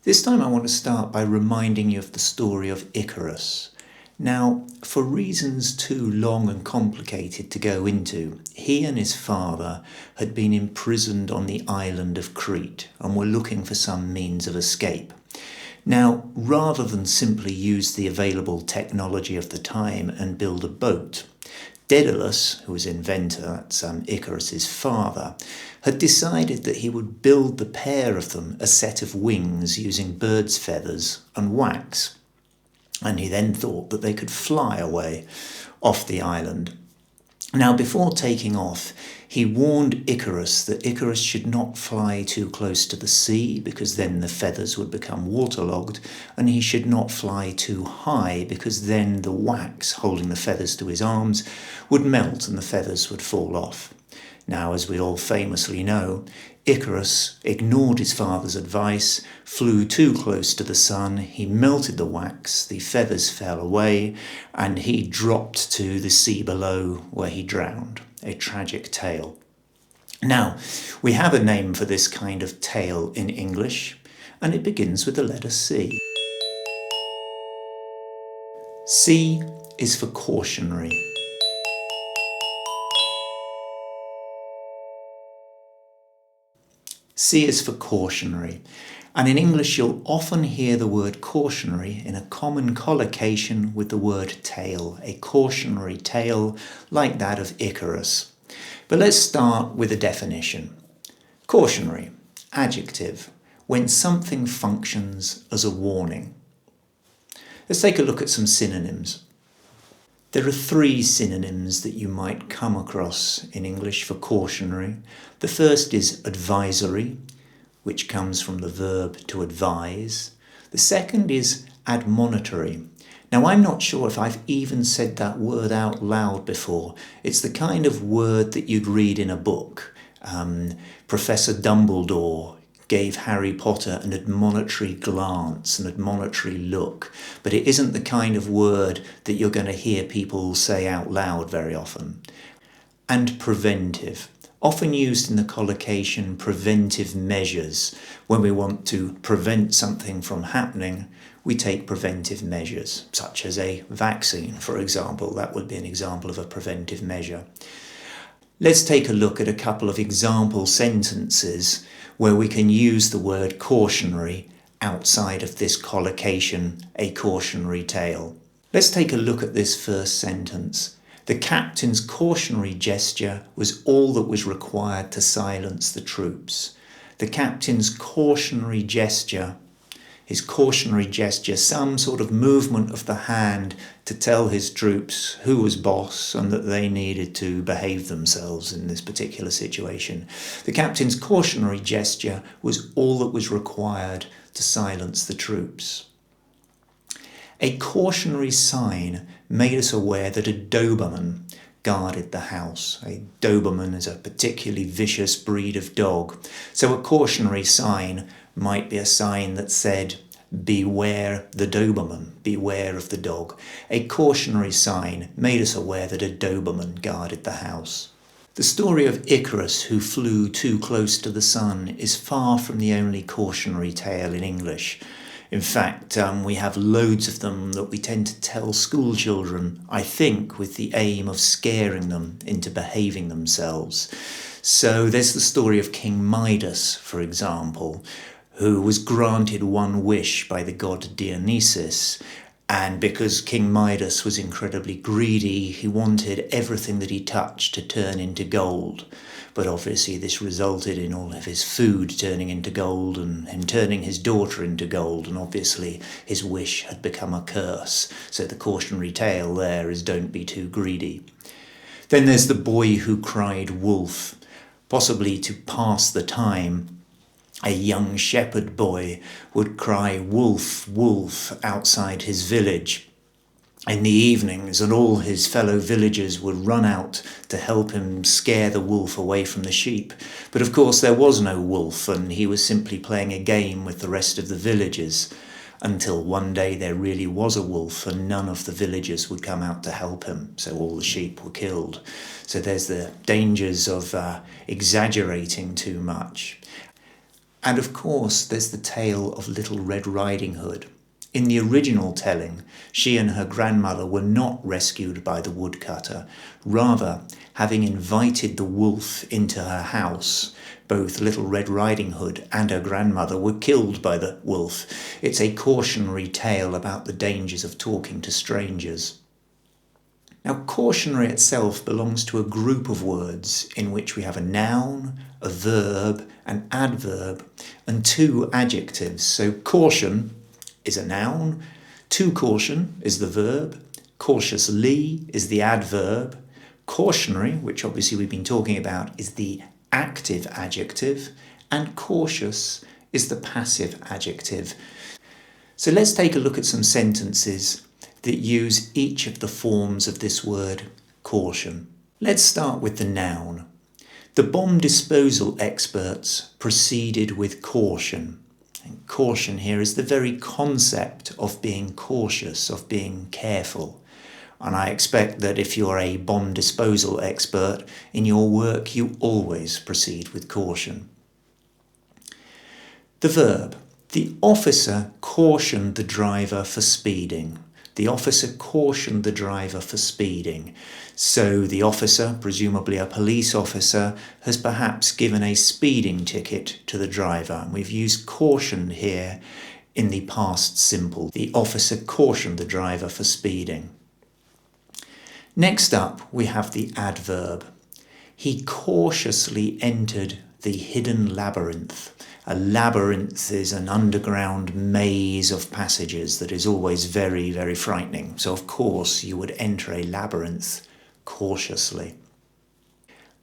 This time I want to start by reminding you of the story of Icarus. Now, for reasons too long and complicated to go into, he and his father had been imprisoned on the island of Crete and were looking for some means of escape. Now, rather than simply use the available technology of the time and build a boat, Daedalus, who was inventor, that's Icarus's father, had decided that he would build the pair of them a set of wings using birds' feathers and wax. And he then thought that they could fly away off the island. Now, before taking off, he warned Icarus that Icarus should not fly too close to the sea because then the feathers would become waterlogged, and he should not fly too high because then the wax holding the feathers to his arms would melt and the feathers would fall off. Now, as we all famously know, Icarus ignored his father's advice, flew too close to the sun, he melted the wax, the feathers fell away, and he dropped to the sea below where he drowned. A tragic tale. Now, we have a name for this kind of tale in English, and it begins with the letter C. C is for cautionary. C is for cautionary, and in English you'll often hear the word cautionary in a common collocation with the word tale, a cautionary tale like that of Icarus. But let's start with a definition. Cautionary, adjective, when something functions as a warning. Let's take a look at some synonyms. There are 3 synonyms that you might come across in English for cautionary. The first is advisory, which comes from the verb to advise. The second is admonitory. Now, I'm not sure if I've even said that word out loud before. It's the kind of word that you'd read in a book. Professor Dumbledore gave Harry Potter an admonitory glance, an admonitory look, but it isn't the kind of word that you're going to hear people say out loud very often. And preventive, often used in the collocation preventive measures. When we want to prevent something from happening, we take preventive measures, such as a vaccine, for example. That would be an example of a preventive measure. Let's take a look at a couple of example sentences where we can use the word cautionary outside of this collocation, a cautionary tale. Let's take a look at this first sentence. The captain's cautionary gesture was all that was required to silence the troops. The captain's cautionary gesture, his cautionary gesture, some sort of movement of the hand to tell his troops who was boss and that they needed to behave themselves in this particular situation. The captain's cautionary gesture was all that was required to silence the troops. A cautionary sign made us aware that a Doberman guarded the house. A Doberman is a particularly vicious breed of dog. So a cautionary sign might be a sign that said, beware the Doberman, beware of the dog. A cautionary sign made us aware that a Doberman guarded the house. The story of Icarus, who flew too close to the sun, is far from the only cautionary tale in English. In fact, we have loads of them that we tend to tell school children, I think, with the aim of scaring them into behaving themselves. So there's the story of King Midas, for example, who was granted one wish by the god Dionysus. And because King Midas was incredibly greedy, he wanted everything that he touched to turn into gold. But obviously this resulted in all of his food turning into gold and him turning his daughter into gold. And obviously his wish had become a curse. So the cautionary tale there is don't be too greedy. Then there's the boy who cried wolf, possibly to pass the time. A young shepherd boy would cry wolf, wolf outside his village in the evenings, and all his fellow villagers would run out to help him scare the wolf away from the sheep. But of course there was no wolf, and he was simply playing a game with the rest of the villagers, until one day there really was a wolf and none of the villagers would come out to help him, so all the sheep were killed. So there's the dangers of exaggerating too much. And of course, there's the tale of Little Red Riding Hood. In the original telling, she and her grandmother were not rescued by the woodcutter. Rather, having invited the wolf into her house, both Little Red Riding Hood and her grandmother were killed by the wolf. It's a cautionary tale about the dangers of talking to strangers. Now, cautionary itself belongs to a group of words in which we have a noun, a verb, an adverb, and two adjectives. So caution is a noun, to caution is the verb, cautiously is the adverb, cautionary, which obviously we've been talking about, is the active adjective, and cautious is the passive adjective. So let's take a look at some sentences that use each of the forms of this word caution. Let's start with the noun. The bomb disposal experts proceeded with caution. And caution here is the very concept of being cautious, of being careful. And I expect that if you're a bomb disposal expert in your work, you always proceed with caution. The verb. The officer cautioned the driver for speeding. The officer cautioned the driver for speeding. So the officer, presumably a police officer, has perhaps given a speeding ticket to the driver. And we've used caution here in the past simple. The officer cautioned the driver for speeding. Next up, we have the adverb. He cautiously entered the hidden labyrinth. A labyrinth is an underground maze of passages that is always very, very frightening. So of course you would enter a labyrinth cautiously.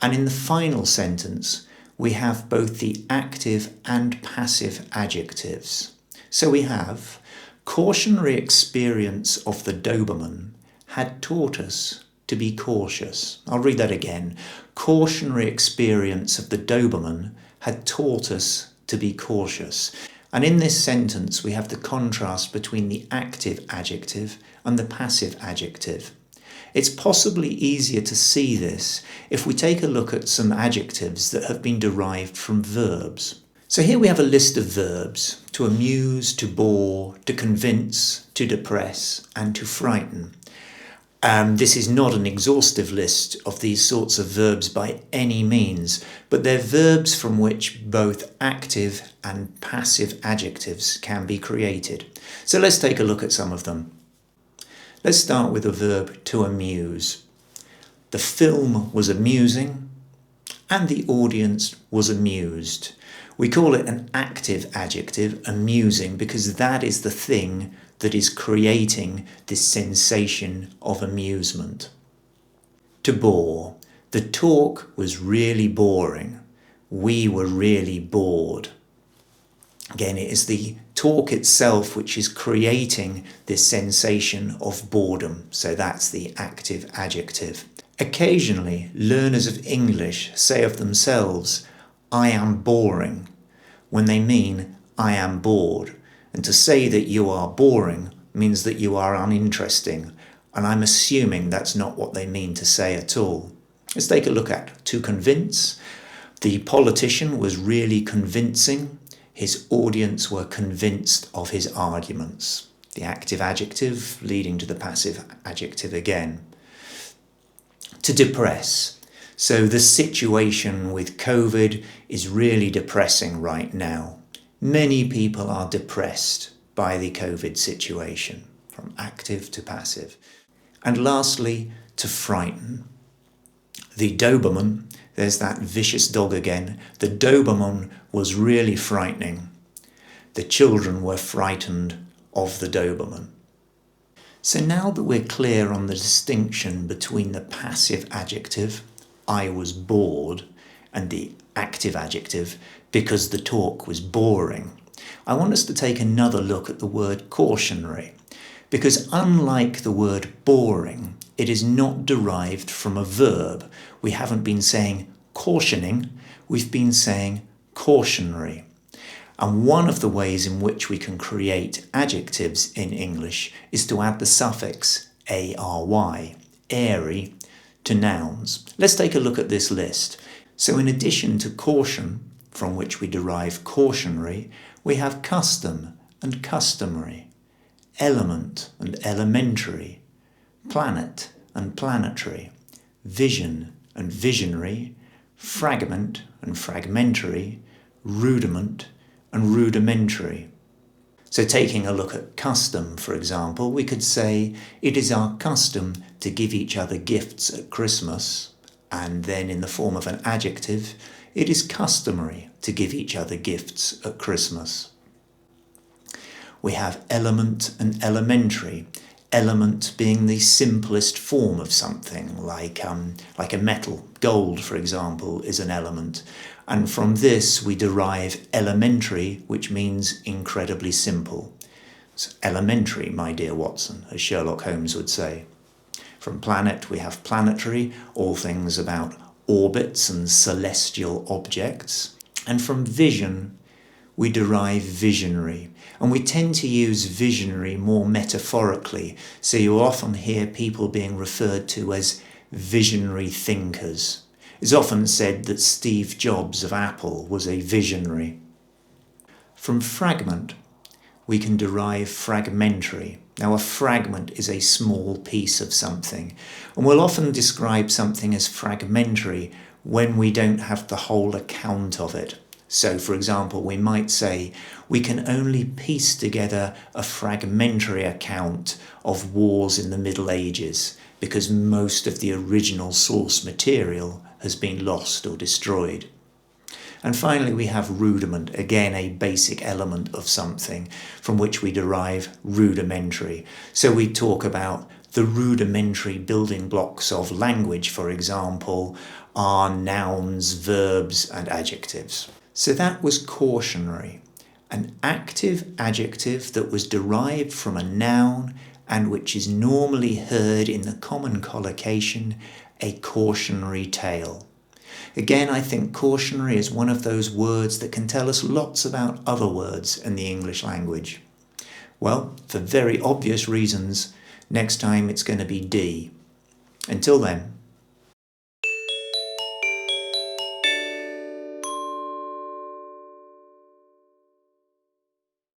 And in the final sentence, we have both the active and passive adjectives. So we have cautionary experience of the Doberman had taught us to be cautious. I'll read that again. Cautionary experience of the Doberman had taught us to be cautious. And in this sentence, we have the contrast between the active adjective and the passive adjective. It's possibly easier to see this if we take a look at some adjectives that have been derived from verbs. So here we have a list of verbs: to amuse, to bore, to convince, to depress, and to frighten. This is not an exhaustive list of these sorts of verbs by any means, but they're verbs from which both active and passive adjectives can be created. So let's take a look at some of them. Let's start with the verb to amuse. The film was amusing and the audience was amused. We call it an active adjective, amusing, because that is the thing that is creating this sensation of amusement. To bore. The talk was really boring. We were really bored. Again, it is the talk itself which is creating this sensation of boredom. So that's the active adjective. Occasionally, learners of English say of themselves, "I am boring," when they mean, "I am bored." And to say that you are boring means that you are uninteresting. And I'm assuming that's not what they mean to say at all. Let's take a look at to convince. The politician was really convincing. His audience were convinced of his arguments. The active adjective leading to the passive adjective again. To depress. So the situation with COVID is really depressing right now. Many people are depressed by the COVID situation, from active to passive. And lastly, to frighten. The Doberman, there's that vicious dog again. The Doberman was really frightening. The children were frightened of the Doberman. So now that we're clear on the distinction between the passive adjective, I was bored, and the active adjective, because the talk was boring, I want us to take another look at the word cautionary, because unlike the word boring, it is not derived from a verb. We haven't been saying cautioning, we've been saying cautionary. And one of the ways in which we can create adjectives in English is to add the suffix ary, airy, to nouns. Let's take a look at this list. So in addition to caution, from which we derive cautionary, we have custom and customary, element and elementary, planet and planetary, vision and visionary, fragment and fragmentary, rudiment and rudimentary. So taking a look at custom, for example, we could say it is our custom to give each other gifts at Christmas, and then in the form of an adjective, it is customary to give each other gifts at Christmas. We have element and elementary, element being the simplest form of something, like a metal. Gold, for example, is an element. And from this we derive elementary, which means incredibly simple. It's elementary, my dear Watson, as Sherlock Holmes would say. From planet we have planetary, all things about orbits and celestial objects. And from vision we derive visionary. And we tend to use visionary more metaphorically, so you often hear people being referred to as visionary thinkers. It's often said that Steve Jobs of Apple was a visionary. From fragment, we can derive fragmentary. Now, a fragment is a small piece of something, and we'll often describe something as fragmentary when we don't have the whole account of it. So, for example, we might say we can only piece together a fragmentary account of wars in the Middle Ages because most of the original source material has been lost or destroyed. And finally, we have rudiment, again a basic element of something from which we derive rudimentary. So we talk about the rudimentary building blocks of language, for example, are nouns, verbs, and adjectives. So that was cautionary, an active adjective that was derived from a noun and which is normally heard in the common collocation, a cautionary tale. Again, I think cautionary is one of those words that can tell us lots about other words in the English language. Well, for very obvious reasons, next time it's going to be D. Until then.